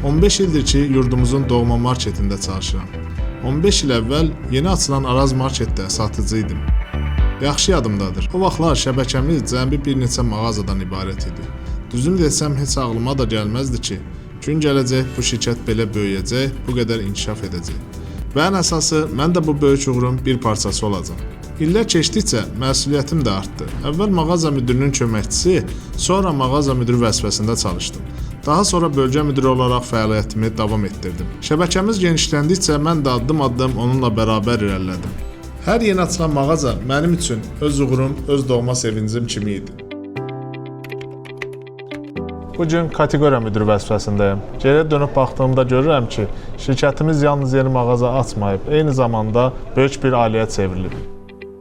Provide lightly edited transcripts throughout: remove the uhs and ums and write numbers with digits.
15 ildir ki, yurdumuzun doğma marketində çalışıram. 15 il əvvəl yeni açılan Araz marketdə satıcı idim. Yaxşı yadımdadır. O vaxtlar şəbəkəmiz cəmi bir neçə mağazadan ibarət idi. Düzünü desəm, heç ağlıma da gəlməzdi ki, gün gələcək, bu şirkət belə böyüyəcək, bu qədər inkişaf edəcək. Və ən əsası, mən də bu böyük uğurun bir parçası olacam. İllər keçdikcə məsuliyyətim də artdı. Əvvəl mağaza müdürünün köməkçisi, sonra mağaza müdürü vəzifəsində çalışdım. Daha sonra bölgə müdürü olaraq fəaliyyətimi davam etdirdim. Şəbəkəmiz genişləndikcə mən də addım-addım onunla bərabər irəlilədim. Hər yeni açılan mağaza mənim üçün öz uğurum, öz doğma sevincim kimi idi. Bugün kateqoriya müdürü vəzifəsindəyim. Geriyə dönüb baxdığımda görürəm ki, şirkətimiz yalnız yeni mağaza açmayıb, eyni zamanda böyük bir ailəyə çevrilib.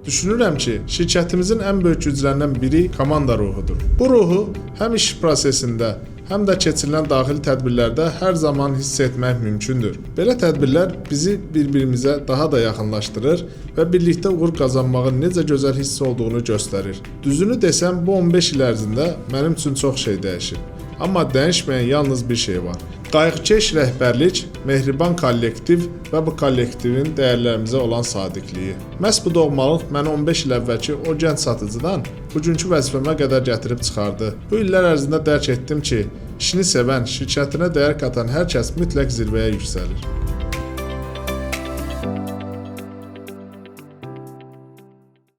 Düşünürəm ki, şirkətimizin ən böyük güclərindən biri komanda ruhudur. Bu ruhu həm iş prosesində, həm də keçirilən daxili tədbirlərdə hər zaman hiss etmək mümkündür. Belə tədbirlər bizi bir-birimizə daha da yaxınlaşdırır və birlikdə uğur qazanmağın necə gözəl hiss olduğunu göstərir. Düzünü desəm, bu 15 il ərzində mənim üçün çox şey dəyişib. Amma dəyişməyən yalnız bir şey var. Qayğıkeş rəhbərlik, mehriban kollektiv və bu kollektivin dəyərlərimizə olan sadiqliyi. Məhz bu doğmalıq məni 15 il əvvəlki o gənc satıcıdan bugünkü vəzifəmə qədər gətirib çıxardı. Bu illər ərzində dərk etdim ki, işini sevən, şirkətinə dəyər qatan hər kəs mütləq zirvəyə yüksəlir.